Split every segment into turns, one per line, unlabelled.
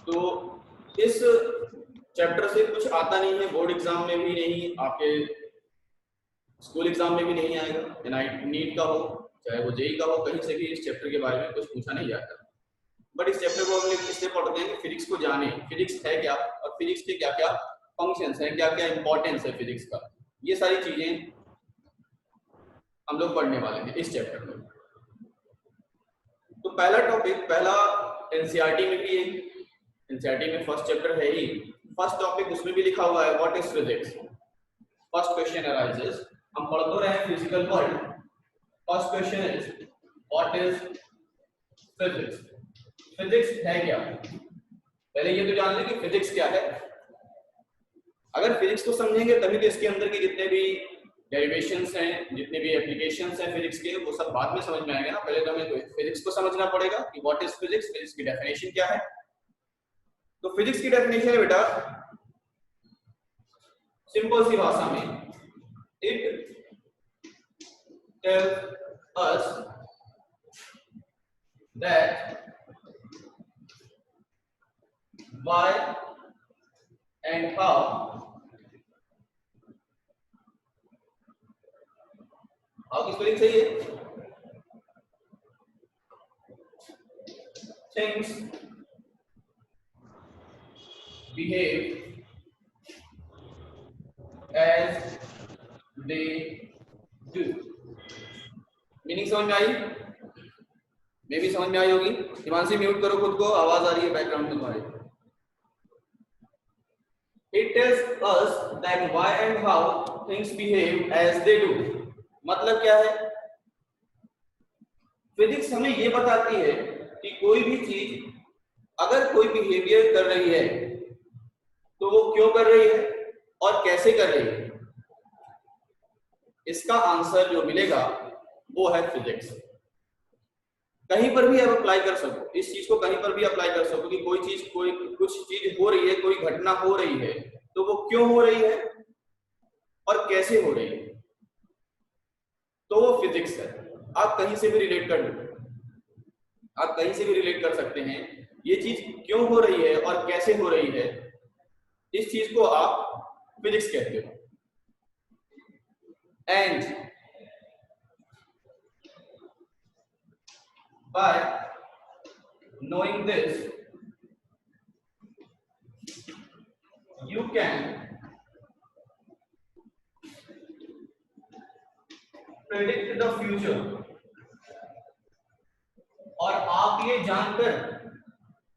तो इस चैप्टर से कुछ आता नहीं है, बोर्ड एग्जाम में भी नहीं, आपके स्कूल एग्जाम में भी नहीं आएगा, नीट का हो चाहे वो जेई का हो, कहीं से भी इस चैप्टर के बारे में कुछ पूछा नहीं जाता। बट इस चैप्टर को हम इसलिए पढ़ते हैं कि फिजिक्स को जाने, फिजिक्स है क्या और फिजिक्स के क्या क्या फंक्शंस हैं, क्या क्या इंपॉर्टेंस है फिजिक्स का, ये सारी चीजें हम लोग पढ़ने वाले हैं इस चैप्टर में। तो पहला टॉपिक, पहला एनसीईआरटी में भी है, एनसीईआरटी में फर्स्ट चैप्टर है ही, फर्स्ट टॉपिक उसमें भी लिखा हुआ है, what is physics. First question arises, हम पढ़ तो रहे हैं physical world, first question is what is physics. Physics है क्या? पहले ये तो जान लें कि फिजिक्स क्या है। अगर फिजिक्स को समझेंगे तभी तो इसके अंदर के जितने भी डेरिवेशंस हैं, जितने भी एप्लीकेशंस हैं फिजिक्स के, वो सब बाद में समझ में आएगा ना। पहले तो हमें फिजिक्स को समझना पड़ेगा कि व्हाट इज फिजिक्स, फिजिक्स की डेफिनेशन क्या है। तो फिजिक्स की डेफिनेशन है बेटा, सिंपल सी भाषा में, it tells us that why and how की स्पेलिंग सही है, things behave as they do। Meaning समझ में आई? मे भी समझ में आई होगी। हिमांशी म्यूट करो खुद को, आवाज आ रही है बैकग्राउंड में तुम्हारे। It tells us that why and how things behave as they do। मतलब क्या है? फिजिक्स हमें ये बताती है कि कोई भी चीज अगर कोई बिहेवियर कर रही है तो वो क्यों कर रही है और कैसे कर रही है। इसका आंसर जो मिलेगा वो है फिजिक्स। कहीं पर भी आप अप्लाई कर सको इस चीज को, कहीं पर भी अप्लाई कर सको कि कोई चीज, कोई कुछ चीज हो रही है, कोई घटना हो रही है, तो वो क्यों हो रही है और कैसे हो रही है, तो वो फिजिक्स है। आप कहीं से भी रिलेट कर लो, आप कहीं से भी रिलेट कर सकते हैं, ये चीज क्यों हो रही है और कैसे हो रही है, इस चीज को आप फिजिक्स कहते हो। And by knowing this you can predict the future। और आप ये जानकर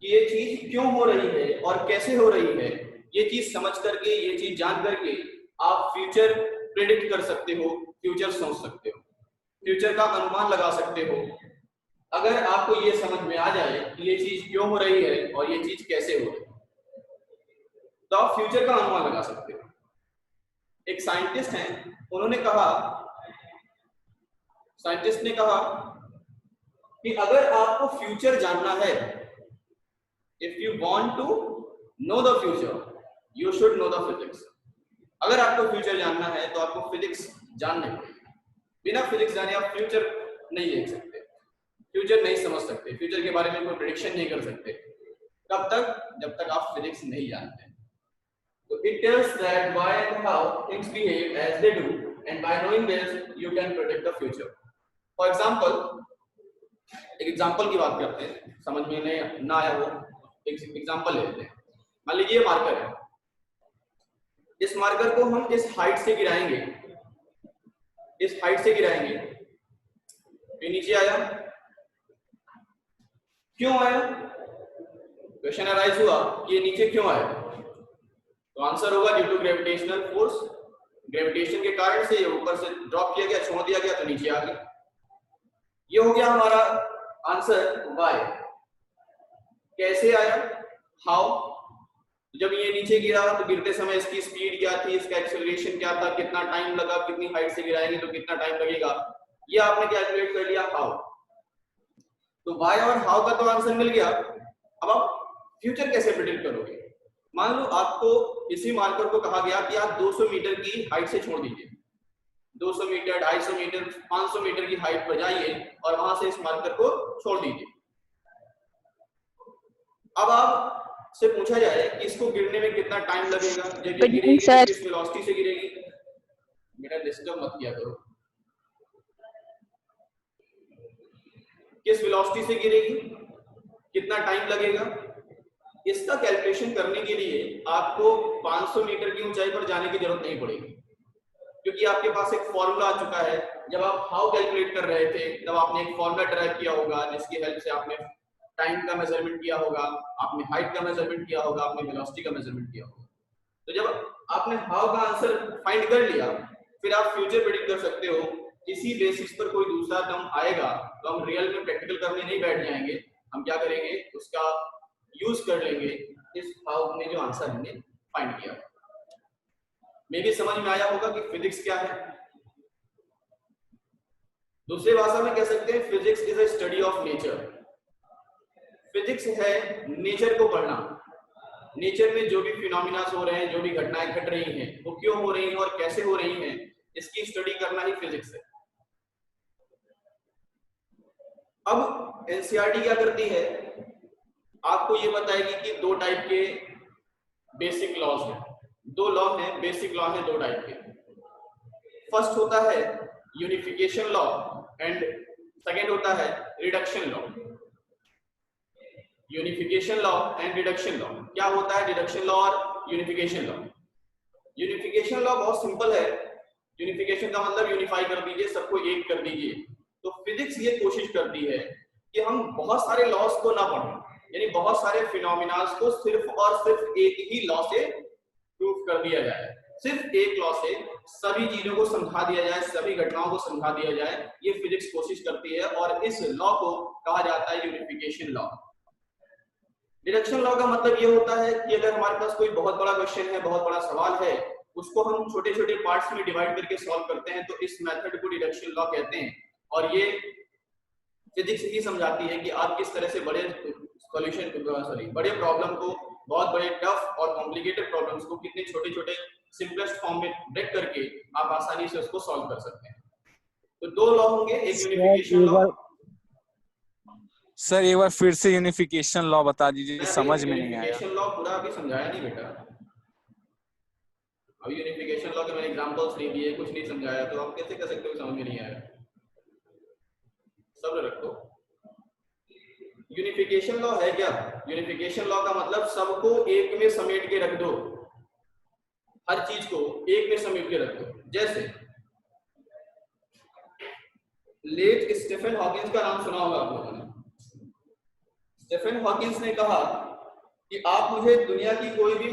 कि ये चीज क्यों हो रही है और कैसे हो रही है, ये चीज समझ करके, ये चीज जान करके आप फ्यूचर प्रेडिक्ट कर सकते हो, फ्यूचर सोच सकते हो, फ्यूचर का अनुमान लगा सकते हो। अगर आपको ये समझ में आ जाए कि ये चीज क्यों हो रही है और ये चीज कैसे हो रही है, तो आप फ्यूचर का अनुमान लगा सकते हो। एक साइंटिस्ट हैं, उन्होंने कहा, साइंटिस्ट ने कहा कि अगर आपको फ्यूचर जानना है, if you want to know the future you should know the physics. अगर आपको फ्यूचर जानना है तो आपको फिजिक्स जाननी पड़ेगी। बिना फिजिक्स जाने आप फ्यूचर नहीं देख सकते, फ्यूचर नहीं समझ सकते, फ्यूचर के बारे में कोई प्रेडिक्शन नहीं कर सकते। कब तक? जब तक आप फिजिक्स नहीं जानते। तो it tells that why and how things behave as they do and by knowing this you can predict the future. For example, एक एग्जांपल की बात करते हैं, समझ में नहीं ना आया वो एक एग्जांपल लेते हैं। मान लीजिए मार्कर है, इस मार्कर को हम इस हाइट से गिराएंगे, इस हाइट से गिराएंगे, ये नीचे आया, क्यों आया? क्वेश्चन अराइज हुआ कि ये नीचे क्यों आया, तो आंसर होगा due to gravitational force. Gravitation के कारण से ये ऊपर से ड्रॉप किया गया, छोड़ दिया गया, तो नीचे आ गया। ये हो गया हमारा आंसर वाई। कैसे आया? हाउ? जब ये नीचे गिरा तो गिरते समय इसकी स्पीड क्या थी, इसका एक्सेलरेशन क्या था, कितना टाइम लगा, कितनी हाइट से गिराएंगे तो कितना टाइम लगेगा, ये आपने कैलकुलेट कर लिया हाउ। तो वाई और हाउ का तो आंसर मिल गया। अब आप फ्यूचर कैसे प्रेडिक्ट करोगे? मान लो आपको इसी मार्कर को कहा गया कि आप 200 मीटर की हाइट से छोड़ दीजिए, 200 मीटर, 250 मीटर, 500 मीटर की हाइट पर जाइए और वहां से इस मार्कर को छोड़ दीजिए। अब आप से पूछा जाए कि इसको गिरने में कितना टाइम लगेगा, जब ये
गुड
गिरेगी
इवनिंग
तो
सर।
किस वेलोसिटी से गिरेगी। बेटा डिस्टर्ब मत किया करो। किस वेलोसिटी से गिरेगी, कितना टाइम लगेगा, इसका कैलकुलेशन करने के लिए आपको 500 मीटर की ऊंचाई पर जाने की जरूरत नहीं पड़ेगी, क्योंकि आपके पास एक फॉर्मूला आ चुका है। जब आप हाउ कैलकुलेट कर रहे थे तब आपने एक फॉर्मूला ड्राइव किया होगा, जिसकी हेल्प से आपने टाइम का मेजरमेंट किया होगा, आपने हाइट का मेजरमेंट किया होगा, आपने वेलोसिटी का मेजरमेंट किया होगा। तो जब आपने हाउ का आंसर फाइंड कर लिया, फिर आप फ्यूचर प्रेडिक्ट कर सकते हो। इसी बेसिस पर कोई दूसरा टर्म आएगा तो हम रियल में प्रैक्टिकल करने नहीं बैठ जाएंगे, हम क्या करेंगे, उसका यूज कर लेंगे इस हाउ में जो आंसर हमने फाइंड किया। मे भी समझ में आया होगा कि फिजिक्स क्या है। दूसरी भाषा में कह सकते हैं physics is a study of nature. Physics है नेचर को पढ़ना। नेचर में जो भी फिनोमिना हो रहे हैं, जो भी घटनाएं घट रही हैं, वो क्यों हो रही हैं और कैसे हो रही हैं, इसकी स्टडी करना ही फिजिक्स है। अब एनसीईआरटी क्या करती है, आपको ये बताएगी कि दो टाइप के बेसिक लॉज हैं। दो लॉ हैं, बेसिक लॉ हैं दो टाइप के। फर्स्ट होता है यूनिफिकेशन लॉ एंड सेकेंड होता है reduction law. Unification law and reduction law. क्या होता है रिडक्शन लॉ और यूनिफिकेशन लॉ? यूनिफिकेशन लॉ बहुत सिंपल है। यूनिफिकेशन का मतलब यूनिफाई कर दीजिए, सबको एक कर दीजिए। तो फिजिक्स ये कोशिश करती है कि हम बहुत सारे लॉस को ना पढ़ें, यानी बहुत सारे फिनोमिनास को सिर्फ और सिर्फ एक ही लॉ से प्रूफ कर दिया जाए। सिर्फ एक लॉ से सभी चीजों को समझा दिया जाए, सभी घटनाओं को समझा दिया जाए, ये फिजिक्स कोशिश करती है और इस लॉ को कहा जाता है यूनिफिकेशन लॉ। डिडक्शन लॉ का मतलब ये होता है कि अगर हमारे पास कोई बहुत बड़ा क्वेश्चन है, बहुत बड़ा सवाल है, उसको हम छोटे छोटे पार्ट्स में डिवाइड करके सॉल्व करते हैं, तो इस मेथड को डिडक्शन लॉ कहते हैं। और ये फिजिक्स ही समझाती है कि आप किस तरह से बड़े बड़े प्रॉब्लम को, बहुत बड़े टफ और कॉम्प्लिकेटेड प्रॉब्लम्स को कितने छोटे छोटे सिंपलेस्ट फॉर्म में ब्रेक करके आप आसानी से उसको सॉल्व कर सकते हैं। तो दो लॉ होंगे, एक यूनिफिकेशन लॉ।
सर एक बार फिर से यूनिफिकेशन लॉ बता दीजिए, समझ में नहीं आया।
यूनिफिकेशन लॉ पूरा अभी समझाया नहीं बेटा, अभी यूनिफिकेशन लॉ के मैंने एग्जांपल्स नहीं दिए, कुछ नहीं समझाया, तो आप कैसे कह सकते हो समझ में नहीं आया? सब रखो। यूनिफिकेशन लॉ है क्या? यूनिफिकेशन लॉ का मतलब सबको एक में समेट के रख दो, हर चीज को एक में समेट के रख दो। जैसे लेट स्टीफन हॉकिंस का नाम सुना होगा आप लोगों ने। स्टीफन हॉकिंस ने कहा कि आप मुझे दुनिया की कोई भी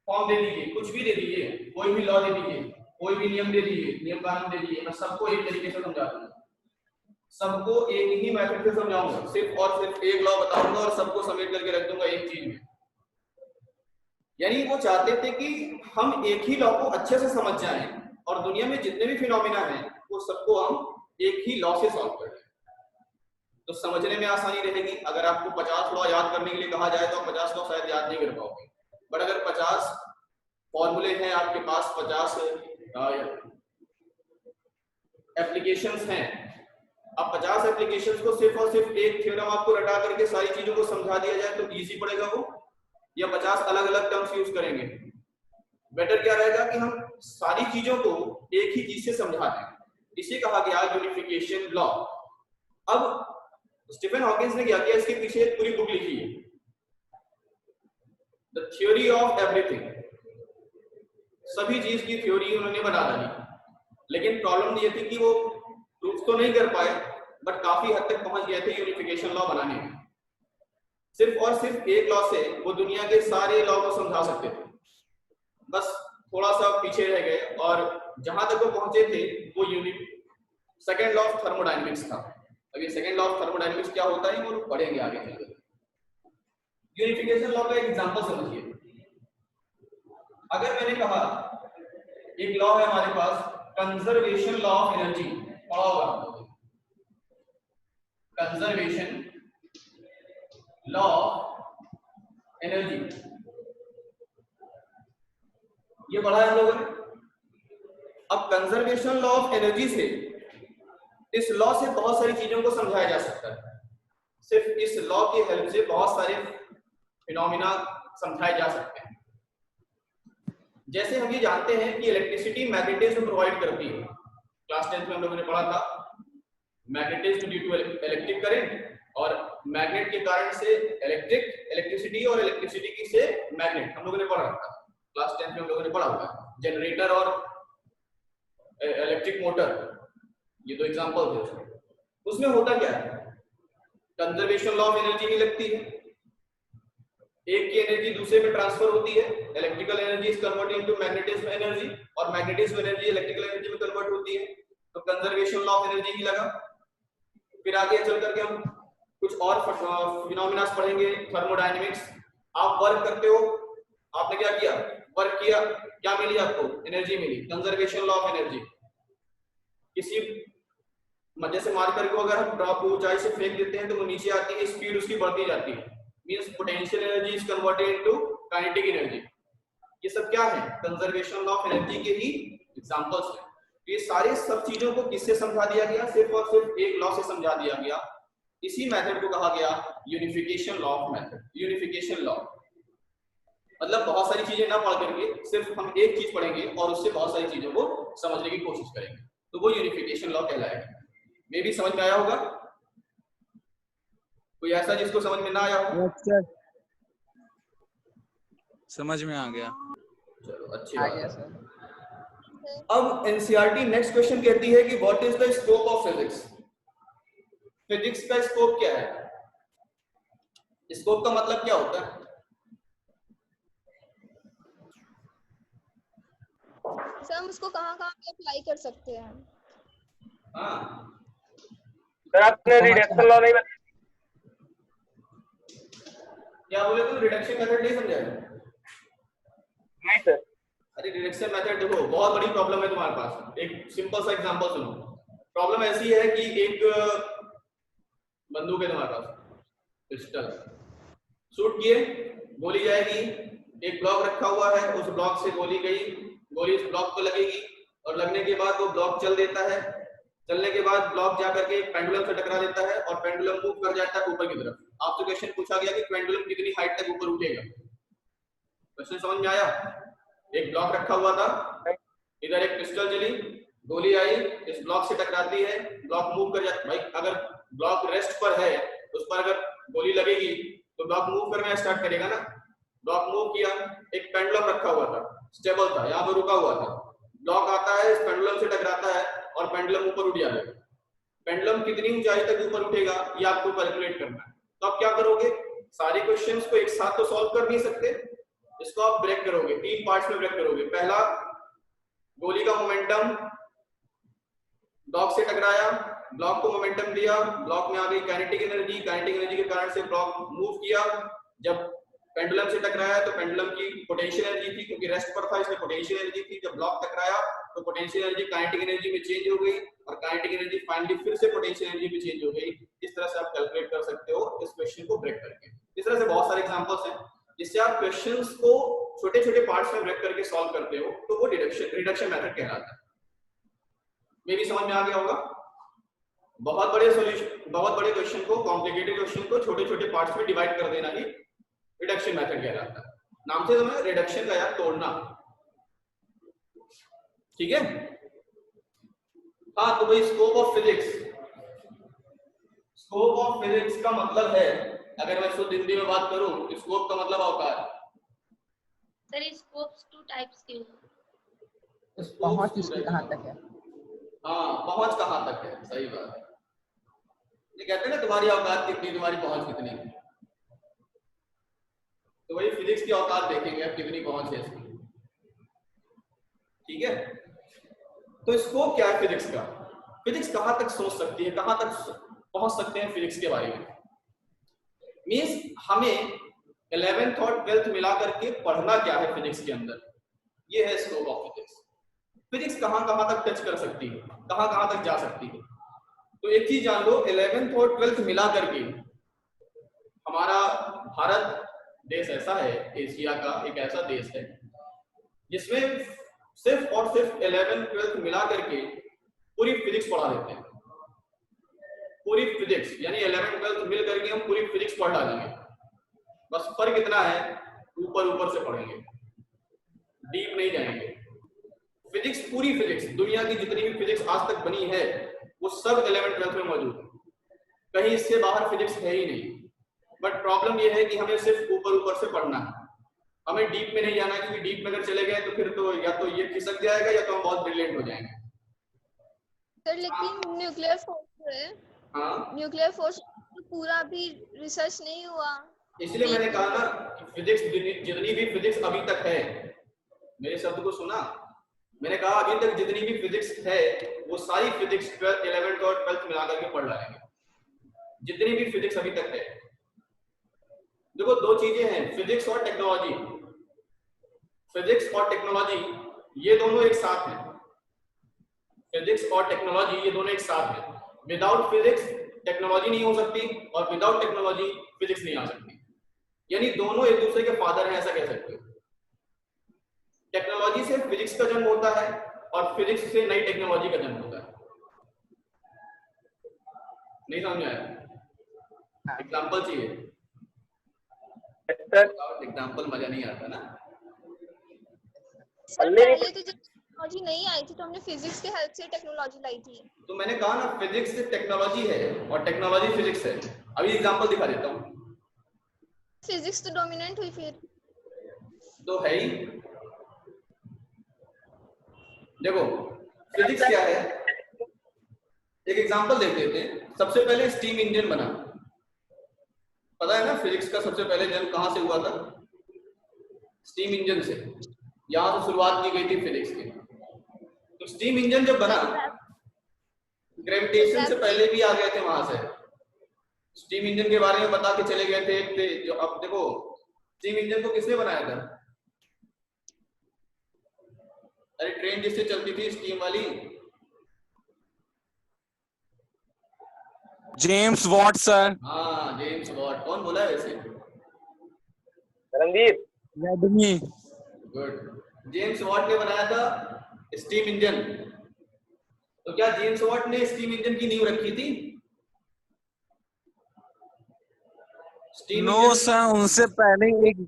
फॉर्म दे दीजिए, कुछ भी दे दीजिए, कोई भी लॉ दे दीजिए, कोई भी नियम दे दीजिए, नियम कानून दे दीजिए, मैं सबको एक तरीके से समझा दूंगा, सबको एक ही मेथड से समझाऊंगा, सिर्फ और सिर्फ एक लॉ बताऊंगा और सबको समेट करके रख दूंगा एक चीज में। यानी वो चाहते थे कि हम एक ही लॉ को अच्छे से समझ जाएं और दुनिया में जितने भी फिनोमिना हैं वो सबको हम एक ही लॉ से सॉल्व कर लें, तो समझने में आसानी रहेगी। अगर आपको 50 लॉ याद करने के लिए कहा जाए तो आप 50 लॉ शायद याद नहीं कर पाओगे, बट अगर 50 फॉर्मूले हैं आपके पास, 50 एप्लीकेशंस हैं, अब 50 एप्लीकेशंस को सिर्फ और सिर्फ एक थ्योरम आपको रटा करके सारी चीजों को समझा दिया जाए तो इजी पड़ेगा वो, या 50 अलग अलग टर्म्स यूज करेंगे? बेटर क्या रहेगा कि हम सारी चीजों को एक ही चीज से समझा दें। इसे कहा गया यूनिफिकेशन लॉ। अब स्टीफन हॉकिंस ने क्या किया, इसके पीछे एक पूरी बुक लिखी है, द थ्योरी ऑफ एवरीथिंग। सभी चीज की थ्योरी उन्होंने बना डाली, लेकिन प्रॉब्लम ये थी कि वो प्रूफ तो नहीं कर पाए, बट काफी हद तक पहुंच गए थे यूनिफिकेशन लॉ बनाने में। सिर्फ और सिर्फ एक लॉ से वो दुनिया के सारे लॉ को समझा सकते थे, बस थोड़ा सा पीछे रह गए और जहां तक वो पहुंचे थे वो सेकेंड लॉ ऑफ थर्मोडायनेमिक्स था। अभी सेकेंड लॉ ऑफ थर्मोडायनेमिक्स क्या होता है वो पढ़ेंगे आगे चलकर। यूनिफिकेशन लॉ का एक एग्जांपल समझिए। अगर मैंने कहा एक लॉ है हमारे पास, कंजर्वेशन लॉ ऑफ एनर्जी, पढ़ा होगा आप लोगों ने, कंजर्वेशन लॉ ऑफ एनर्जी, ये पढ़ा है हम लोगों ने। अब कंजर्वेशन लॉ ऑफ एनर्जी से, इस लॉ से बहुत सारी चीजों को समझाया जा सकता है। सिर्फ इस लॉ की हेल्प से बहुत सारे फिनोमिना समझाए जा सकते हैं। जैसे हम ये जानते हैं कि इलेक्ट्रिसिटी मैग्नेटिज्म प्रोवाइड करती है, क्लास 10th में हम लोगों ने पढ़ा था magnetism due to electric current, और मैग्नेट के कारण से इलेक्ट्रिसिटी, और इलेक्ट्रिसिटी की से मैग्नेट, हम लोगों ने पढ़ा था क्लास 10th में, हम लोगों ने पढ़ा हुआ है। जनरेटर और इलेक्ट्रिक मोटर, ये दो एग्जांपल थे। उसमें होता क्या है, कंजर्वेशन लॉ ऑफ एनर्जी नहीं लगती है, एक की एनर्जी दूसरे में ट्रांसफर होती है, electrical energy is converted into magnetism energy, और मैग्नेटिज्म एनर्जी इलेक्ट्रिकल एनर्जी में कन्वर्ट होती है, तो कंजर्वेशन लॉ ऑफ एनर्जी ही लगा। फिर आगे चल करके हम कुछ और फिनोमिना पढ़ेंगे, थर्मोडायनेमिक्स। आप वर्क करते हो, आपने क्या किया, वर्क किया, क्या मिली आपको, एनर्जी मिली, कंजर्वेशन लॉ ऑफ एनर्जी। किसी मध्य से मार्कर को अगर हम ड्रॉप ऊंचाई से फेंक देते हैं तो वो नीचे आती है, स्पीड उसकी बढ़ती जाती है, means potential energy is converted into kinetic energy. ये सब क्या है, कंजर्वेशन लॉ ऑफ एनर्जी के ही एग्जांपल्स हैं। ये सारे सब चीजों को किससे समझा दिया गया, सिर्फ और सिर्फ एक लॉ से समझा दिया गया। इसी मेथड को कहा गया unification law of method. Unification law मतलब बहुत सारी चीजें ना पढ़ करके सिर्फ हम एक चीज पढ़ेंगे और उससे बहुत सारी चीजों को समझने की कोशिश करेंगे, तो वो यूनिफिकेशन लॉ कहलाएगा। मे भी समझ में आया होगा, कोई ऐसा जिसको समझ में ना आया हो?
समझ में आ गया।
चलो अच्छी बात है। अब एनसीईआरटी नेक्स्ट क्वेश्चन कहती है कि what is the scope of physics. Physics का स्कोप क्या है? स्कोप का मतलब क्या होता है?
सर हम उसको कहाँ-कहाँ पे अप्लाई कर सकते हैं?
हाँ
सर आपने रिडक्शन लॉ नहीं बताया।
क्या बोले तुम, रिडक्शन मेथड नहीं समझा?
नहीं सर।
अरे रिडक्शन मेथड देखो, बहुत बड़ी प्रॉब्लम है तुम्हारे पास। एक सिंपल सा एग्जांपल सुनो। प्रॉब्लम ऐसी है कि एक बंदूक है तुम्हारे पास, पिस्टल, शूट किए, गोली जाएगी, एक ब्लॉक रखा हुआ है, उस ब्लॉक से गोली गई, गोली इस ब्लॉक को लगेगी, और लगने के बाद वो ब्लॉक चल देता है, चलने के बाद ब्लॉक जा करके एक पेंडुलम से टकरा देता है और पेंडुलम मूव कर जाता है ऊपर की तरफ। आपसे क्वेश्चन पूछा गया कि पेंडुलम कितनी हाइट तक ऊपर उठेगा। क्वेश्चन समझ में आया? एक ब्लॉक रखा हुआ था, इधर एक पिस्टल चली, गोली आई, इस ब्लॉक से टकराती है, ब्लॉक मूव कर जाता है। भाई अगर ब्लॉक रेस्ट पर है, उस पर अगर गोली लगेगी तो ब्लॉक मूव करना स्टार्ट करेगा ना। ब्लॉक मूव किया, एक पेंडुलम रखा हुआ था, स्टेबल था, यहाँ पर रुका हुआ था, ब्लॉक आता है, इस पेंडुलम से टकराता है और पेंडुलम ऊपर उठ जाएगा। पेंडुलम कितनी ऊंचाई तक ऊपर उठेगा ये आपको कैलकुलेट करना है। तो आप क्या करोगे, सारे क्वेश्चंस को एक साथ तो सॉल्व कर नहीं सकते, इसको आप ब्रेक करोगे, 3 पार्ट्स में ब्रेक करोगे। पहला, गोली का मोमेंटम, ब्लॉक से टकराया, ब्लॉक को मोमेंटम दिया, ब्लॉक में आ गई काइनेटिक एनर्जी, काइनेटिक एनर्जी के कारण से ब्लॉक मूव किया, जब पेंडुलम से टकराया तो पेंडुलम की पोटेंशियल एनर्जी थी, क्योंकि रेस्ट पर था इसमें पोटेंशियल एनर्जी थी, जब ब्लॉक टकराया तो पोटेंशियल एनर्जी काइनेटिक एनर्जी में चेंज हो गई, और काइनेटिक एनर्जी फाइनली फिर से पोटेंशियल एनर्जी में चेंज हो गई। इस तरह से आप कैलकुलेट कर सकते हो इस क्वेश्चन को ब्रेक करके। इस तरह से बहुत सारे एग्जांपल्स हैं जिससे आप क्वेश्चंस को छोटे छोटे पार्ट्स में ब्रेक करके सॉल्व करते हो, तो वो रिडक्शन मेथड कहलाता है। मे भी समझ में आ गया होगा। बहुत बड़े क्वेश्चन को, कॉम्प्लिकेटेड क्वेश्चन को छोटे छोटे पार्ट्स में डिवाइड कर देना ही रिडक्शन मेथड कहलाता है। नाम से तुम्हें रिडक्शन का याद तोड़ना, ठीक है? हाँ, तो भाई scope of physics, scope of physics का मतलब है, अगर मैं शुद्ध हिंदी में बात करूं, स्कोप का मतलब अवकाश।
सर स्कोप्स 2 टाइप्स के हैं।
पहुंच इसकी कहां तक है?
हाँ, पहुंच कहां तक है, सही बात है। ये कहते हैं ना तुम्हारी औकात कितनी, तुम्हारी पहुंच कितनी। तो वही फिजिक्स की औकात देखेंगे अब कितनी पहुंच है इसकी, ठीक है? तो स्कोप क्या है फिजिक्स का? फिजिक्स कहां तक सोच सकती है, कहां तक पहुंच सकते हैं फिजिक्स के बारे में। मींस हमें 11th और 12th मिला करके पढ़ना क्या है फिजिक्स के अंदर, ये है स्कोप ऑफ फिजिक्स। फिजिक्स कहां कहां तक टच कर सकती है, कहां कहां तक जा सकती है। तो एक चीज जान लो, 11th और 12th मिला करके हमारा भारत देश ऐसा है, एशिया का एक ऐसा देश है जिसमें सिर्फ और सिर्फ 11th 12th मिला करके पूरी फिजिक्स पढ़ा देते हैं। पूरी फिजिक्स यानी 11th 12th मिल करके हम पूरी फिजिक्स पढ़ डालेंगे। बस फर्क इतना है, ऊपर ऊपर से पढ़ेंगे, डीप नहीं जाएंगे। फिजिक्स, पूरी फिजिक्स, दुनिया की जितनी भी फिजिक्स आज तक बनी है वो सब 11th-12th में मौजूद है, कहीं इससे बाहर फिजिक्स है ही नहीं। बट प्रॉब्लम ये है कि हमें सिर्फ ऊपर ऊपर से पढ़ना है, हमें डीप में नहीं जाना है, क्योंकि डीप में अगर चले गए तो फिर तो या तो ये खिसक जाएगा या तो हम बहुत ब्रिलियंट हो जाएंगे।
सर लेकिन न्यूक्लियर फोर्स है,
हाँ,
न्यूक्लियर फोर्स पूरा भी रिसर्च नहीं हुआ।
इसलिए मैंने कहा ना कि फिजिक्स, जितनी भी फिजिक्स अभी तक है, मेरे शब्द को सुना, मैंने कहा अभी तक जितनी भी फिजिक्स है वो सारी फिजिक्स 11th और 12th मिला करके पढ़ लाएंगे, जितनी भी फिजिक्स अभी तक है। देखो दो चीजें हैं, फिजिक्स और टेक्नोलॉजी। फिजिक्स और टेक्नोलॉजी ये दोनों एक साथ हैं, फिजिक्स और टेक्नोलॉजी ये दोनों एक साथ हैं। विदाउट फिजिक्स टेक्नोलॉजी नहीं हो सकती और विदाउट टेक्नोलॉजी फिजिक्स नहीं आ सकती, यानी दोनों एक दूसरे के फादर हैं, ऐसा कह सकते हो। टेक्नोलॉजी से फिजिक्स का जन्म होता है और फिजिक्स से नई टेक्नोलॉजी का जन्म होता है। नहीं समझ में आया? एग्जाम्पल चाहिए? एग्जाम्पल मजा नहीं आता ना।
सर पहले तो जब टेक्नोलॉजी नहीं आई थी तो हमने फिजिक्स के हेल्प से टेक्नोलॉजी लाई थी।
तो मैंने कहा ना फिजिक्स से टेक्नोलॉजी है और टेक्नोलॉजी फिजिक्स है। अभी एग्जाम्पल दिखा देता हूँ।
फिजिक्स तो डोमिनेंट हुई फिर
तो है ही। देखो फिजिक्स क्या है, एक एग्जांपल देख लेते हैं। सबसे पहले स्टीम इंजन बना, पता है ना फिजिक्स का सबसे पहले जन्म कहां से हुआ था? स्टीम इंजन से, यहां से शुरुआत की गई थी फिजिक्स की। तो स्टीम इंजन जब बना, ग्रेविटेशन से पहले भी आ गए थे वहां से। स्टीम इंजन के बारे में बता के चले गए थे जो, अब देखो स्टीम इंजन को किसने बनाया था? अरे ट्रेन जिससे चलती थी स्टीम वाली,
जेम्स वॉट सर।
हाँ जेम्स वॉट। कौन बोला है वैसे?
Randeep.
Redmi.
Good. James Watt ने बनाया था स्टीम इंजन। तो क्या जेम्स वॉट ने स्टीम इंजन की नींव रखी थी?
नो सर, उनसे पहले एक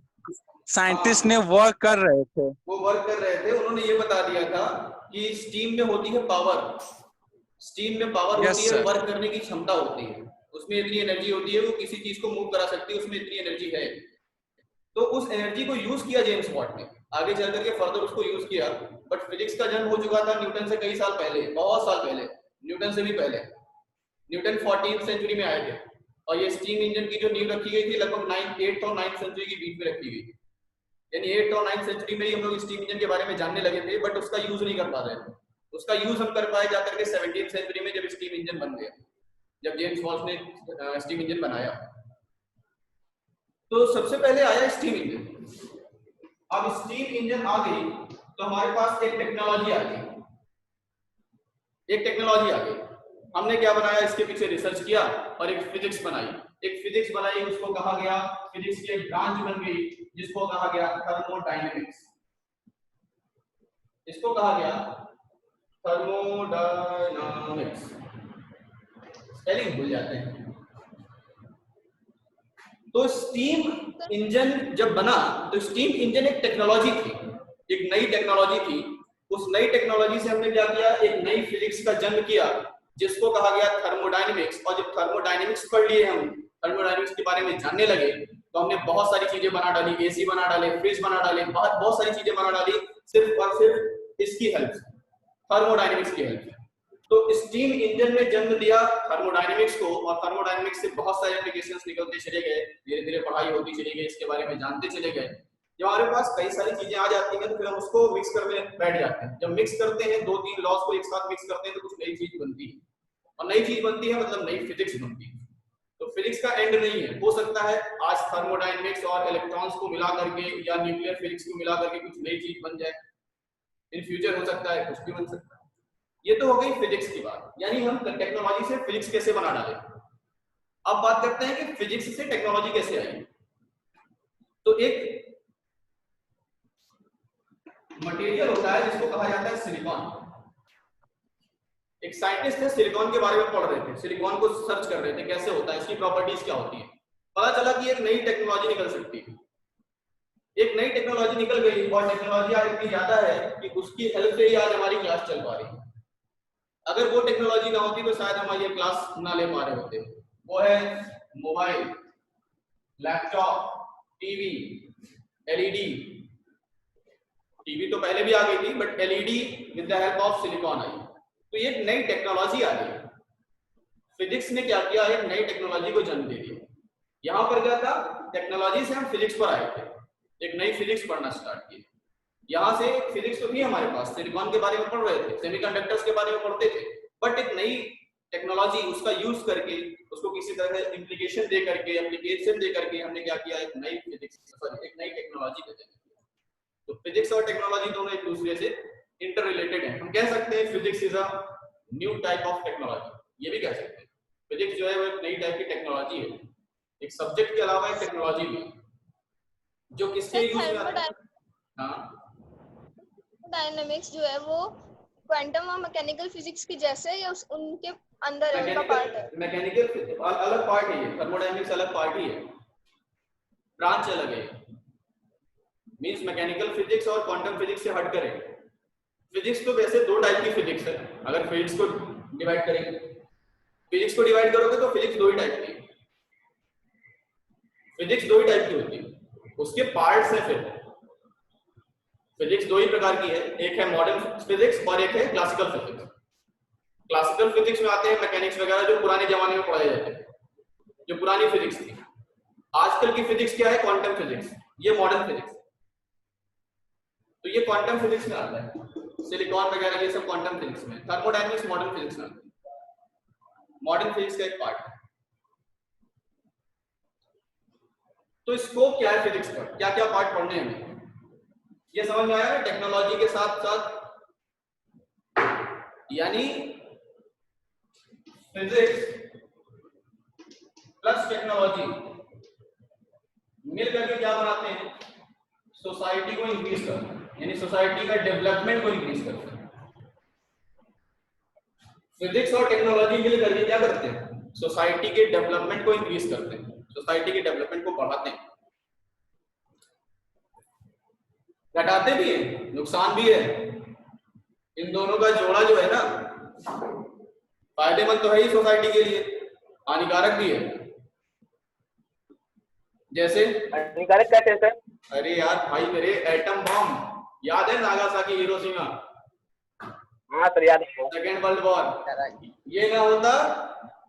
साइंटिस्ट ने वर्क कर रहे थे।
वो वर्क कर रहे थे, उन्होंने ये बता दिया था कि स्टीम में होती है पावर, स्टीम में पावर होती है, वर्क करने की क्षमता होती है, उसमें इतनी एनर्जी होती है, वो किसी चीज को मूव करा सकती है, उसमें इतनी एनर्जी है। तो उस एनर्जी को यूज किया जेम्स वॉट ने, आगे चल करके फर्दर उसको यूज किया। बट फिजिक्स का जन्म हो चुका था न्यूटन से कई साल पहले, बहुत साल पहले, न्यूटन से भी पहले। न्यूटन 14th सेंचुरी में आए थे और ये स्टीम इंजन की जो नींव रखी गई थी लगभग 8th और 9th सेंचुरी के बीच में रखी गई थी। यानी 8th और 9th सेंचुरी में ही हम लोग स्टीम इंजन के बारे में जानने लगे थे, बट उसका यूज नहीं कर पा रहे थे। उसका यूज हम कर पाए जाकर के 17th सेंचुरी में, जब स्टीम इंजन बन गया, जब जेम्स वॉट ने स्टीम इंजन बनाया। तो सबसे पहले आया स्टीम इंजन। अब स्टीम इंजन आ गई तो हमारे पास एक टेक्नोलॉजी आ गई, एक टेक्नोलॉजी आ गई। हमने क्या बनाया, इसके पीछे रिसर्च किया और एक फिजिक्स बनाई। एक फिजिक्स बनाई, उसको कहा गया, फिजिक्स की एक ब्रांच बन गई जिसको कहा गया थर्मोडायनेमिक्स। इसको कहा गया थर्मोडायनामिक्स। स्पेलिंग भूल जाते हैं। तो स्टीम इंजन जब बना तो स्टीम इंजन एक टेक्नोलॉजी थी, एक नई टेक्नोलॉजी थी। उस नई टेक्नोलॉजी से हमने क्या किया, एक नई फिजिक्स का जन्म किया जिसको कहा गया थर्मोडायनेमिक्स। और जब थर्मोडायनेमिक्स पढ़ लिए, हम थर्मोडायनेमिक्स के बारे में जानने लगे, तो हमने बहुत सारी चीजें बना डाली, एसी बना डाले, फ्रिज बना डाले, बहुत सारी चीजें बना डाली सिर्फ और सिर्फ इसकी हेल्प से, थर्मोडायनेमिक्स की हेल्प से। तो स्टीम इंजन ने जन्म दिया थर्मोडायनेमिक्स को, और थर्मोडायनेमिक्स से बहुत सारे एप्लीकेशंस निकलते चले गए, धीरे धीरे पढ़ाई होती चली गई, इसके बारे में जानते चले गए। जब हमारे पास कई सारी चीजें आ जाती हैं तो फिर हम उसको मिक्स करने बैठ जाते हैं। जब मिक्स करते हैं, 2-3 लॉज को एक साथ मिक्स करते हैं तो कुछ नई चीज बनती है, और नई चीज बनती है मतलब नई फिजिक्स बनती है। तो फिजिक्स का एंड नहीं है। हो सकता है आज थर्मोडायनेमिक्स और इलेक्ट्रॉन्स को मिला करके या न्यूक्लियर फिजिक्स को मिला करके कुछ नई चीज बन जाए, इन फ्यूचर हो सकता है, कुछ भी बन सकता है। ये तो हो गई फिजिक्स की बात, यानी हम टेक्नोलॉजी से फिजिक्स कैसे बना डाले। अब बात करते हैं कि फिजिक्स से टेक्नोलॉजी कैसे आई। तो एक मटेरियल होता है जिसको कहा जाता है सिलिकॉन। एक साइंटिस्ट है, सिलिकॉन के बारे में पढ़ रहे थे, सिलिकॉन को सर्च कर रहे थे कैसे होता है, इसकी प्रॉपर्टीज क्या होती है। पता चला कि एक नई टेक्नोलॉजी निकल सकती है, एक नई टेक्नोलॉजी निकल गई और टेक्नोलॉजी आज इतनी ज्यादा है कि उसकी हेल्प से ही आज हमारी क्लास चल पा रही है। अगर वो टेक्नोलॉजी ना होती तो शायद हम ये क्लास ना ले पा रहे होते। वो है mobile, laptop, TV, LED. TV तो पहले भी आ गई थी, but LED with the help of silicon आई। तो ये एक नई टेक्नोलॉजी आ गई। फिजिक्स ने क्या किया, एक नई टेक्नोलॉजी को जन्म दे दिया। यहाँ पर क्या था, टेक्नोलॉजी से हम फिजिक्स पर आए थे, एक नई फिजिक्स पढ़ना स्टार्ट की। यहाँ से फिजिक्स तो थी हमारे पास, सिलिकॉन के बारे में पढ़ रहे थे, सेमीकंडक्टर्स के बारे में पढ़ते थे, बट एक नई टेक्नोलॉजी उसका यूज करके, उसको किसी तरह से इंप्लीकेशन दे करके, एप्लीकेशन दे करके हमने क्या किया, एक नई फिजिक्स, सॉरी एक नई टेक्नोलॉजी का जन्म दिया। तो फिजिक्स और टेक्नोलॉजी दोनों एक दूसरे से इंटर रिलेटेड है। हम कह सकते हैं physics is a new type of technology, ये भी कह सकते हैं। फिजिक्स जो है वो एक नई टाइप की टेक्नोलॉजी है, एक सब्जेक्ट के अलावा एक टेक्नोलॉजी भी है जो किसके यूज में आता है। हाँ,
डायनामिक्स जो है वो क्वांटम और मैकेनिकल फिजिक्स की जैसे या उनके अंदर है, उनका पार्ट है?
मैकेनिकल अलग पार्ट है, ये थर्मोडायनामिक्स अलग पार्ट ही है, ब्रांच अलग है। मींस मैकेनिकल फिजिक्स और क्वांटम फिजिक्स से हट करें। फिजिक्स तो वैसे दो टाइप की फिजिक्स है, अगर फिजिक्स को डिवाइड करेंगे, फिजिक्स को डिवाइड करोगे तो फिजिक्स दो ही टाइप की, फिजिक्स दो ही टाइप की होती है, उसके पार्ट्स हैं। फिर फिजिक्स दो ही प्रकार की है, एक है मॉडर्न फिजिक्स और एक है क्लासिकल फिजिक्स। क्लासिकल फिजिक्स में आते हैं मैकेनिक्स वगैरह जो पुराने जमाने में पढ़ाए जाते हैं, जो पुरानी फिजिक्स थी। आजकल की फिजिक्स क्या है, क्वांटम फिजिक्स, ये मॉडर्न फिजिक्स। तो ये क्वांटम फिजिक्स में आता है, सिलिकॉन वगैरह ये सब क्वांटम फिजिक्स में, थर्मोडायनामिक्स मॉडर्न फिजिक्स में आता है, मॉडर्न फिजिक्स का एक पार्ट है। तो स्कोप क्या है फिजिक्स का, क्या क्या पार्ट पढ़ने हैं, ये समझ में आया ना। टेक्नोलॉजी के साथ साथ यानी फिजिक्स प्लस टेक्नोलॉजी मिल करके क्या बनाते हैं, सोसाइटी को इंक्रीज करते हैं, यानी सोसाइटी का डेवलपमेंट को इंक्रीज करते हैं। फिजिक्स और टेक्नोलॉजी मिल करके क्या करते हैं, सोसाइटी के डेवलपमेंट को इंक्रीज करते हैं, सोसाइटी के डेवलपमेंट को बढ़ाते हैं। घटाते भी है, नुकसान भी है। इन दोनों का जोड़ा जो है ना, फायदेमंद तो है ही सोसाइटी के लिए, हानिकारक भी है। जैसे
हानिकारक कैसे सर?
अरे यार भाई मेरे, एटम बम याद है, नागासाकी हिरोशिमा,
हाँ सर याद है।
सेकेंड वर्ल्ड वॉर, ये ना होता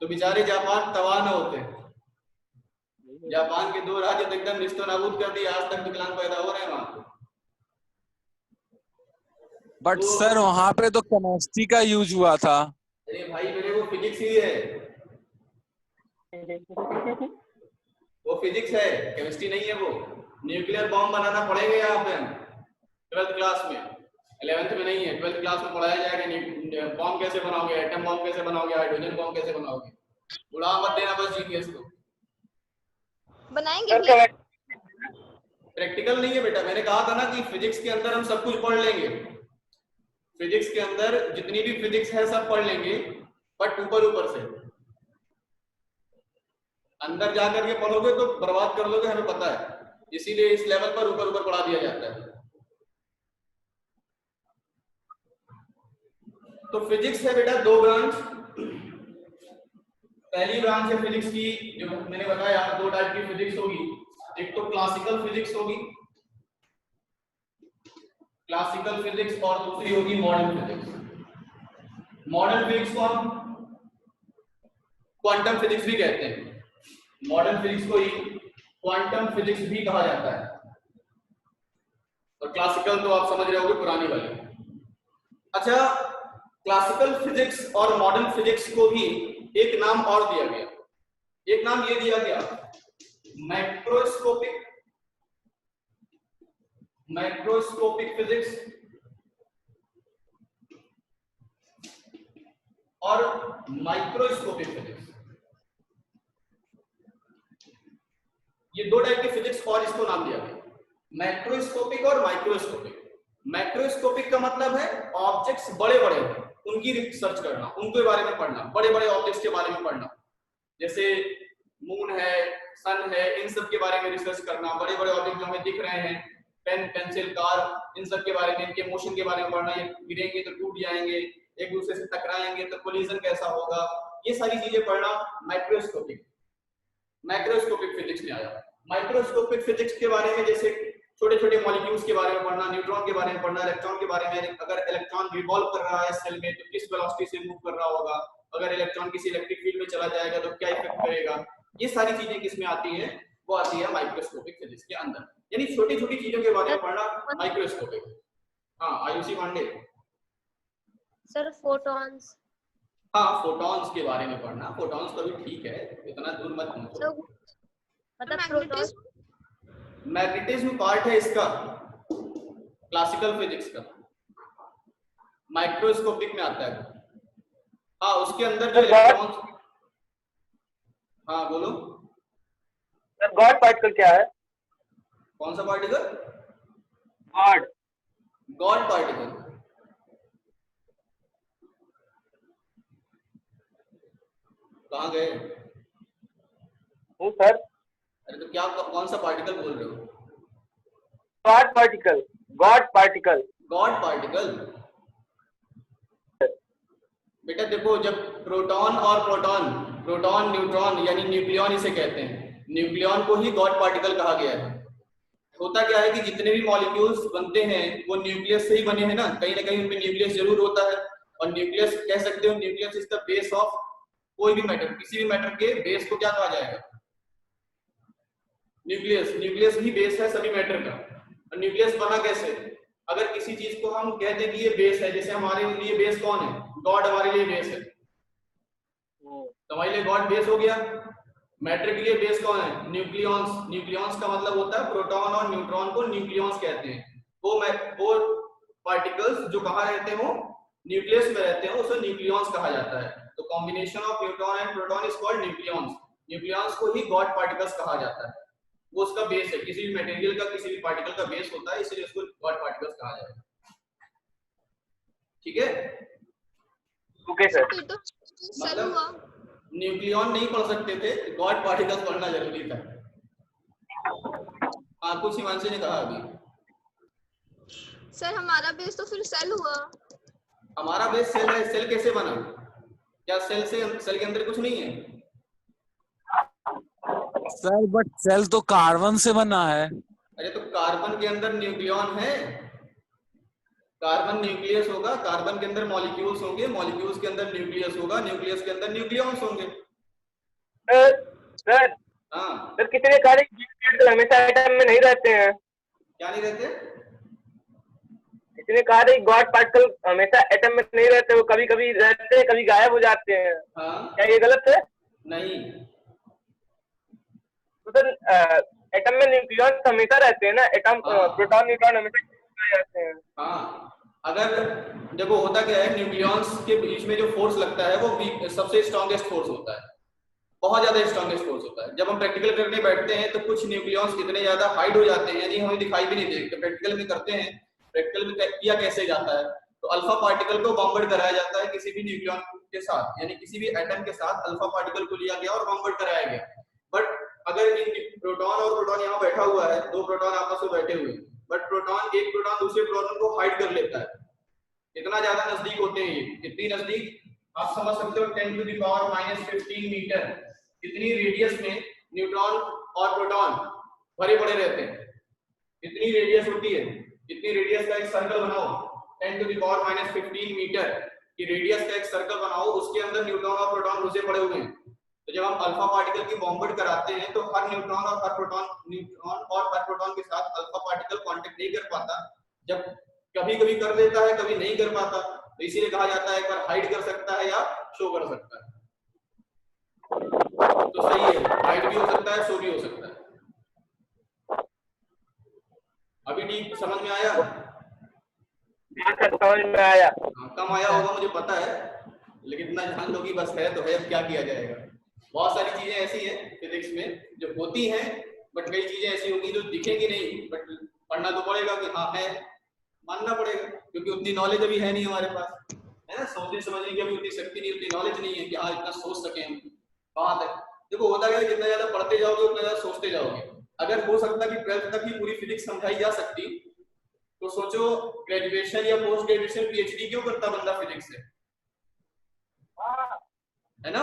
तो बेचारे जापान तबाह ना होते। जापान के दो राज्य तो एकदम निस्तो नाबूद कर दिए, आज तक विकलांग पैदा हो रहे हैं वहां।
बट सर वहां पे तो केमिस्ट्री का यूज हुआ था।
अरे भाई मेरे, वो फिजिक्स ही है, वो फिजिक्स है, केमिस्ट्री नहीं है वो। न्यूक्लियर बॉम्ब बनाना पड़ेगा यहाँ पे हम 12th क्लास में, 11th में नहीं है, 12th क्लास में पढ़ाया जाएगा बॉम्ब कैसे बनाओगे, एटम बॉम्ब कैसे बनाओगे, हाइड्रोजन बॉम्ब कैसे बनाओगे। उड़ा मत देना बस जीनियस को।
बनाएंगे भी।
प्रैक्टिकल नहीं है बेटा, मैंने कहा था ना कि फिजिक्स के अंदर हम सब कुछ पढ़ लेंगे, फिजिक्स के अंदर जितनी भी फिजिक्स है सब पढ़ लेंगे, बट ऊपर ऊपर से। अंदर जाकर के पढ़ोगे तो बर्बाद कर लोगे, हमें पता है, इसीलिए इस लेवल पर ऊपर ऊपर पढ़ा दिया जाता है। तो फिजिक्स है बेटा दो ब्रांच। पहली ब्रांच है फिजिक्स की, जो मैंने बताया दो टाइप की फिजिक्स होगी, एक तो क्लासिकल फिजिक्स होगी, क्लासिकल फिजिक्स, और दूसरी होगी मॉडर्न फिजिक्स। मॉडर्न फिजिक्स को हम क्वांटम फिजिक्स भी कहते हैं, मॉडर्न फिजिक्स को ही क्वांटम फिजिक्स भी कहा जाता है। और क्लासिकल तो आप समझ रहे होंगे, पुरानी वाली। अच्छा, क्लासिकल फिजिक्स और मॉडर्न फिजिक्स को भी एक नाम और दिया गया, एक नाम ये दिया गया मैक्रोस्कोपिक, मैक्रोस्कोपिक फिजिक्स और माइक्रोस्कोपिक फिजिक्स। ये दो टाइप की फिजिक्स और इसको नाम दिया गया, मैक्रोस्कोपिक और माइक्रोस्कोपिक। मैक्रोस्कोपिक का मतलब है ऑब्जेक्ट्स बड़े बड़े हैं, उनकी रिसर्च करना, उनके बारे में पढ़ना, बड़े बड़े ऑब्जेक्ट्स के बारे में पढ़ना। जैसे मून है, सन है, इन सब के बारे में रिसर्च करना, बड़े बड़े ऑब्जेक्ट जो हमें दिख रहे हैं, पेन, पेंसिल, कार, इन सब के बारे में, इनके मोशन के बारे में पढ़ना, ये गिरेंगे तो टूट जाएंगे, एक दूसरे से टकराएंगे तो कोलिजन कैसा होगा, ये सारी चीजें पढ़ना माइक्रोस्कोपिक फिजिक्स में आया। माइक्रोस्कोपिक फिजिक्स के बारे में जैसे छोटे छोटे मॉलिक्यूल्स के बारे में पढ़ना, न्यूट्रॉन के बारे में पढ़ना, इलेक्ट्रॉन के बारे में, अगर इलेक्ट्रॉन रिवॉल्व कर रहा है सेल में तो किस वेलोसिटी से मूव कर रहा होगा, अगर इलेक्ट्रॉन किसी इलेक्ट्रिक फील्ड में चला जाएगा तो क्या इफेक्ट करेगा, ये सारी चीजें किसमें आती हैं, वो आती है माइक्रोस्कोपिक फिजिक्स के अंदर। यानी छोटी छोटी चीजों के बारे में पढ़ना माइक्रोस्कोपिक। हाँ आयुषी पांडे।
Sir photons.
हाँ फोटॉन्स के बारे में पढ़ना, फोटॉन्स तो भी ठीक है, इतना दूर मत पहुंचो।
मतलब प्रोटॉन।
मैग्नेटिज्म पार्ट है इसका क्लासिकल फिजिक्स का, माइक्रोस्कोपिक में आता है। हाँ उसके अंदर जो इलेक्ट्रॉन्स, हाँ बोलो
सर गॉड पार्टिकल क्या है?
कौन सा पार्टिकल?
गॉड।
गॉड पार्टिकल कहाँ गए?
हूँ सर।
अरे तो क्या कौन सा पार्टिकल बोल रहे हो?
God particle. God particle.
God particle बेटा देखो, जब प्रोटॉन और प्रोटॉन न्यूट्रॉन यानी न्यूक्लियॉन इसे कहते हैं, न्यूक्लियॉन को ही गॉड पार्टिकल कहा गया है। होता क्या है कि जितने भी मॉलिक्यूल्स बनते हैं वो न्यूक्लियस से ही बने हैं ना कहीं उनमें न्यूक्लियस जरूर होता है, और न्यूक्लियस कह सकते हो, nucleus is the base of कोई भी मैटर, किसी भी मैटर के बेस को क्या कहा जाएगा? न्यूक्लियस ही बेस है सभी मैटर का। और न्यूक्लियस बना कैसे? अगर किसी चीज को हम कह दें कि ये बेस है, जैसे हमारे लिए बेस कौन है? गॉड हमारे लिए बेस है, तो हमारे लिए गॉड बेस हो गया। मैटर के लिए बेस कौन है? न्यूक्लियॉन्स का मतलब होता है प्रोटॉन और न्यूट्रॉन को न्यूक्लियॉन्स कहते हैं। वो पार्टिकल्स जो कहाँ रहते हो, न्यूक्लियस में रहते हैं, उसे न्यूक्लियॉन्स कहा जाता है। तो combination of neutron and proton is called nucleons. Nucleons को ही गॉड पार्टिकल्स कहा जाता है, वो उसका बेस है, किसी भी मटेरियल का, किसी भी पार्टिकल का बेस होता है, इसलिए उसको गॉड पार्टिकल्स कहा जाएगा। ठीक है?
Okay sir.
मतलब न्यूक्लियॉन नहीं पढ़ सकते थे, गॉड पार्टिकल्स पढ़ना जरूरी था। हाँ कुछ हिमांशु ने कहा अभी।
सर हमारा बेस तो फिर सेल हुआ।
हमारा बेस सेल है। सेल कैसे बना? क्या सेल के अंदर कुछ नहीं है?
सर बट सेल तो कार्बन से बना है।
अरे तो कार्बन के अंदर न्यूक्लियॉन है, कार्बन न्यूक्लियस होगा, कार्बन के अंदर मॉलिक्यूल्स होंगे, मॉलिक्यूल्स के अंदर न्यूक्लियस होगा, न्यूक्लियस के अंदर न्यूक्लियॉन्स होंगे।
सर
हाँ
सर कितने कार्य हमेशा एटम में नहीं रहते हैं?
क्या नहीं रहते?
कितने कार्य गॉड पार्टिकल हमेशा एटम में नहीं रहते, वो कभी कभी रहते हैं, कभी गायब हो जाते हैं।
हाँ
क्या ये गलत है?
नहीं,
तो सर एटम में न्यूक्लियॉन हमेशा रहते हैं ना, एटम प्रोटॉन न्यूट्रॉन हमेशा रहते हैं।
हाँ अगर देखो होता क्या है, न्यूक्लियॉन्स के बीच में जो फोर्स लगता है वो सबसे स्ट्रॉन्गेस्ट फोर्स होता है, बहुत ज्यादा स्ट्रॉन्गेस्ट फोर्स होता है। जब हम प्रैक्टिकल करने बैठते हैं तो कुछ न्यूक्लियॉन्स इतने ज्यादा हाइड हो जाते हैं, यानी हमें दिखाई भी नहीं देते। प्रैक्टिकल में करते हैं, प्रैक्टिकल में किया कैसे जाता है, तो अल्फा पार्टिकल को बॉम्बर्ड कराया जाता है किसी भी न्यूक्लियॉन के साथ, यानी किसी भी एटम के साथ अल्फा पार्टिकल को लिया गया और बॉम्बर्ड कराया गया। बट अगर प्रोटॉन और प्रोटॉन यहाँ बैठा हुआ है, दो प्रोटॉन आपस में बैठे हुए, बट एक प्रोटॉन दूसरे प्रोटॉन को हाइड कर लेता है, इतना ज्यादा नजदीक होते हैं ये, इतनी नजदीक आप समझ सकते हो 10⁻⁻15 मीटर, इतनी रेडियस में न्यूट्रॉन और प्रोटॉन भरे पड़े रहते हैं। इतनी रेडियस होती है, इतनी रेडियस का एक सर्कल बनाओ, 10⁻⁻15 मीटर की रेडियस का एक सर्कल बनाओ, उसके अंदर न्यूट्रॉन और प्रोटॉन घुसे पड़े हुए हैं। तो जब हम अल्फा पार्टिकल की बॉम्बर्ड कराते हैं तो हर न्यूट्रॉन और हर प्रोटॉन के साथ अल्फा पार्टिकल कांटेक्ट नहीं कर पाता, जब कभी कभी कर देता है, कभी नहीं कर पाता, तो इसीलिए कहा जाता है एक बार हाइड कर सकता है या शो कर सकता है। तो सही है, हाइड भी हो सकता है, शो भी हो सकता है। अभी ठीक समझ में आया?
समझ में आया।
कम आया होगा मुझे पता है, लेकिन इतना जान लो कि बस है तो है, अब क्या किया जाएगा। बहुत सारी चीजें ऐसी हैं फिजिक्स में जो होती हैं, बट कई चीजें ऐसी होंगी जो दिखेंगी नहीं, बट पढ़ना तो पड़ेगा कि हाँ है, मानना पड़ेगा, क्योंकि उतनी नॉलेज अभी है नहीं हमारे पास, है ना। सोचने समझने की अभी उतनी शक्ति नहीं, उतनी नॉलेज नहीं है कि हाँ इतना सोच सके हम। कहाँ तक देखो होता क्या है, जितना ज्यादा पढ़ते जाओगे उतना ज्यादा सोचते जाओगे। अगर हो सकता कि 12th तक ही पूरी फिजिक्स समझाई जा सकती, तो सोचो ग्रेजुएशन या पोस्ट ग्रेजुएशन पीएचडी क्यों करता बंदा फिजिक्स से, है ना।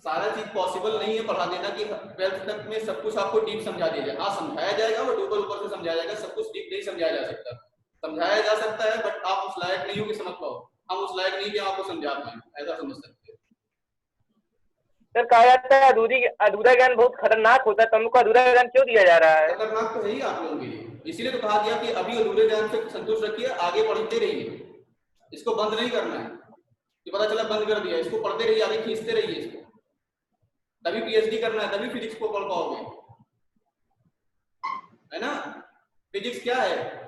सारा चीज पॉसिबल नहीं है पढ़ा देना कि 12th तक में सब कुछ आपको डीप समझा दिया जाए। हाँ समझाया जाएगा, बट ऊपर से समझाया जाएगा, सब कुछ डीप नहीं समझाया जा सकता। समझाया जा सकता है बट आप उस लायक नहीं हो कि समझ पाओ, हम उस लायक नहीं कि आपको समझा पाए, ऐसा समझ सकते हो।
सर कहा जाता है अधूरा ज्ञान बहुत खतरनाक होता है, तो हमको अधूरा ज्ञान क्यों दिया जा रहा है?
खतरनाक तो है ही आप लोगों के लिए, इसीलिए तो कहा गया कि अभी अधूरे ज्ञान से संतुष्ट रखिए, आगे पढ़ते रहिए, इसको बंद नहीं करना है कि पता चला बंद कर दिया, इसको पढ़ते रहिए, आगे खींचते रहिए इसको, तभी पीएचडी करना है, तभी फिजिक्स को पढ़ पाओगे, है ना। फिजिक्स क्या है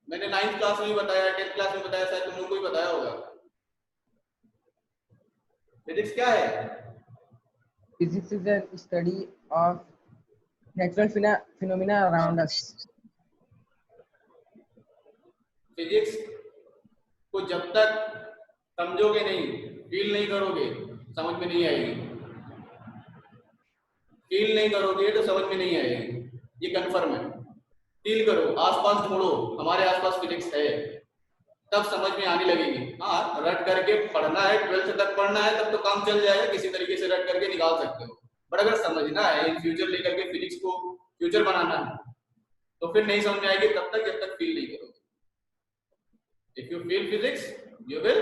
मैंने 9th क्लास में भी बताया, 10th क्लास में बताया, शायद तुम लोग को भी बताया होगा। फिजिक्स क्या है?
Physics is the study of natural phenomena around us.
Physics को जब तक समझोगे नहीं, फील नहीं करोगे, समझ में नहीं आएगी। फील नहीं करोगे तो समझ में नहीं आएगी, ये कंफर्म है। फील करो, आसपास ढूंढो, हमारे आसपास फिजिक्स है, तब समझ में आने लगेगी। हाँ रट करके पढ़ना है, 12th तक पढ़ना है, तब तो काम चल जाएगा, किसी तरीके से रट करके निकाल सकते हो। बट अगर समझना है, इन फ्यूचर लेकर के फिजिक्स को फ्यूचर बनाना है, तो फिर नहीं समझ में आएगी तब तक जब तक फील नहीं करोगे। If you feel physics you will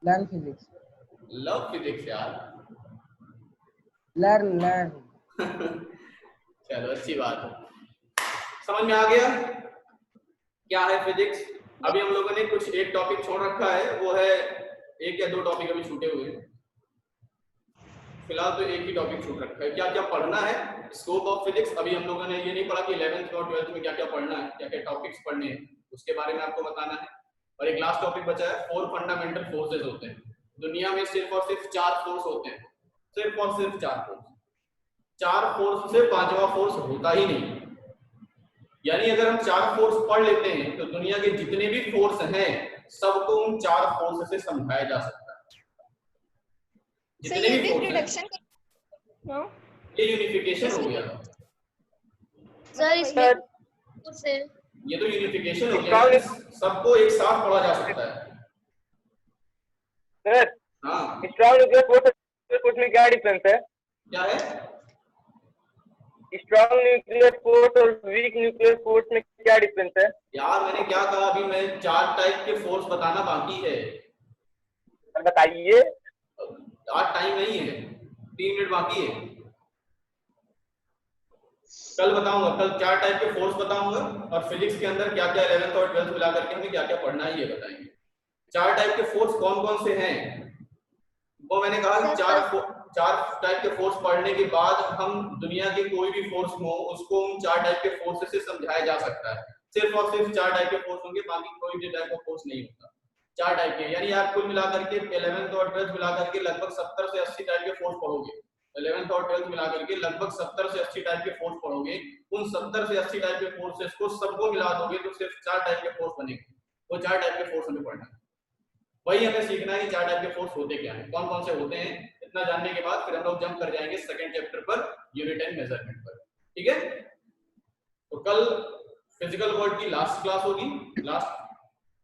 Learn physics.
Love physics यार।
Learn.
चलो अच्छी बात है, समझ में आ गया क्या है फिजिक्स। अभी हम लोगों ने कुछ एक टॉपिक छोड़ रखा है, वो है 1 या 2 टॉपिक अभी छूटे हुए हैं, फिलहाल तो एक ही टॉपिक छूट रखा है। क्या क्या पढ़ना है, स्कोप ऑफ फिजिक्स। अभी हम लोगों ने ये नहीं पढ़ा कि 11th और 12th में क्या क्या पढ़ना है, क्या क्या टॉपिक्स पढ़ने हैं, उसके बारे में आपको बताना है। और एक लास्ट टॉपिक बचा है, 4 फंडामेंटल फोर्सेस होते हैं दुनिया में, सिर्फ और सिर्फ 4 फोर्स होते हैं, सिर्फ और सिर्फ 4 फोर्स। 4 फोर्स से 5वां फोर्स होता ही नहीं। यानी अगर हम 4 फोर्स पढ़ लेते हैं तो दुनिया के जितने भी फोर्स हैं सबको उन 4 फोर्स से समझाया जा सकता है। जितने भी फोर्स हैं, ये यूनिफिकेशन हो गया
सर इसमें
ये तो यूनिफिकेशन हो गया, सबको एक साथ पढ़ा जा सकता है।
सर
हाँ
स्ट्रॉन्ग न्यूक्लियर फोर्स में क्या डिफरेंस है?
क्या है?
स्ट्रॉन्ग न्यूक्लियर फोर्स और वीक न्यूक्लियर फोर्स में क्या डिफरेंस है?
यार मैंने क्या कहा, अभी मैं 4 टाइप के फोर्स बताना बाकी है।
बताइए।
आज टाइम नहीं है, 3 मिनट बाकी है। कल बताऊंगा, कल 4 टाइप के फोर्स बताऊंगा, और फिजिक्स के अंदर क्या क्या 11th और 12th मिला करके हमें क्या क्या पढ़ना है ये बताएंगे। 4 टाइप के फोर्स कौन कौन से हैं वो मैंने कहा कि 4 टाइप के फोर्स पढ़ने के बाद हम दुनिया के कोई भी फोर्स हो उसको उन 4 टाइप के फोर्स से समझाया जा सकता है। सिर्फ और सिर्फ 4 टाइप के फोर्स होंगे, बाकी कोई भी टाइप का फोर्स नहीं होता। 4 टाइप के, यानी आप कुल मिलाकर के 11th और 12th मिलाकर के लगभग 70 से 80 टाइप के फोर्स पढ़ोगे। 11th और 12th मिलाकर के लगभग 70 से 80 टाइप के फोर्स पढ़ोगे। उन 70 से 80 टाइप के फोर्सेस को सबको मिला दोगे तो सिर्फ 4 टाइप के फोर्स बनेंगे। वो 4 टाइप के फोर्स हमें पढ़ना है, वही हमें सीखना है कि 4 टाइप के फोर्स होते क्या हैं, कौन कौन से होते हैं। इतना जानने के बाद फिर हम लोग जंप कर जाएंगे सेकंड चैप्टर पर, यूनिट एंड मेजरमेंट पर। ठीक है, तो कल फिजिकल वर्ल्ड की लास्ट क्लास होगी, लास्ट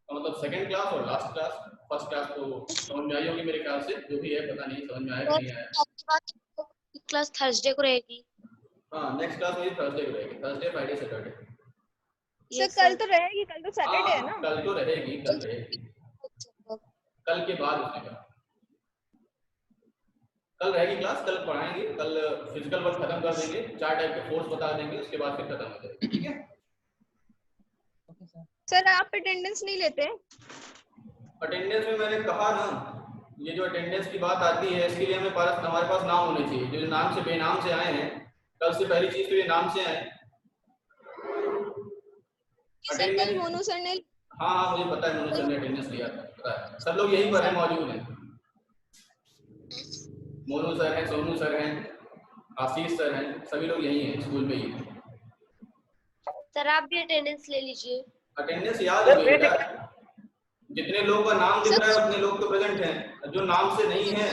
मतलब सेकंड क्लास और लास्ट क्लास। फर्स्ट क्लास तो समझ में आई होगी मेरे ख्याल से, जो भी है पता नहीं समझ में आया कि नहीं आया।
क्लास थर्सडे को रहेगी।
हाँ नेक्स्ट क्लास मेरी थर्सडे को रहेगी, थर्सडे फ्राइडे सैटरडे।
सर कल तो रहेगी, कल तो सैटरडे है ना।
कल तो रहेगी, कल रहेगी, कल के बाद उसने कहा कल रहेगी क्लास, कल पढ़ाएंगे, कल फिजिकल वर्क खत्म कर देंगे, 4 टाइप के फोर्स बता देंगे, उसके बाद फिर खत्म हो जाएगा। ठीक है
सर आप अटेंडेंस नहीं लेते?
अटेंडेंस में मैंने कहा ना, ये जो अटेंडेंस की बात आती है इसके लिए हमारे पास नाम होने चाहिए। जो नाम से बेनाम से आए हैं, कल से पहली चीज तो ये नाम से आए।
सर कल मोनू सर ने,
हाँ मुझे पता है, मोनू सर ने अटेंडेंस लिया था, पता है। सब लोग यहीं पर है, मौजूद हैं। मोनू सर हैं, सोनू सर हैं, आशीष सर हैं, सभी लोग यहीं हैं, स्कूल में ही हैं।
सर आप भी अटेंडेंस ले लीजिए।
अटेंडेंस याद हो गई बेटा, जितने लोगों का नाम दिख रहा है उतने लोग तो प्रेजेंट हैं, जो नाम से नहीं है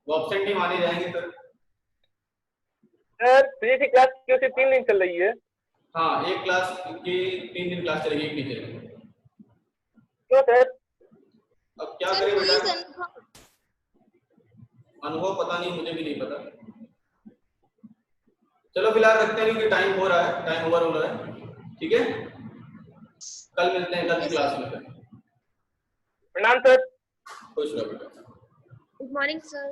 वो ऑब्सेंट ही माने जाएंगे फिर।
सर फिजिक्स की क्लास क्यों सिर्फ 3 दिन चल रही है?
हाँ, एक क्लास की 3 दिन क्लास चलेगी, एक नहीं चलेगी।
क्यों सर?
अब क्या
सर
करें
who
बेटा,
is Anubhav?
अनुभव पता नहीं, मुझे भी नहीं पता। चलो फिलहाल रखते हैं क्योंकि टाइम हो रहा है, टाइम ओवर हो रहा है, ठीक है। कल मिलते हैं, कल की
Yes,
क्लास
sir.
में फिर।
प्रणाम सर।
खुश रहो बेटा।
Good morning sir.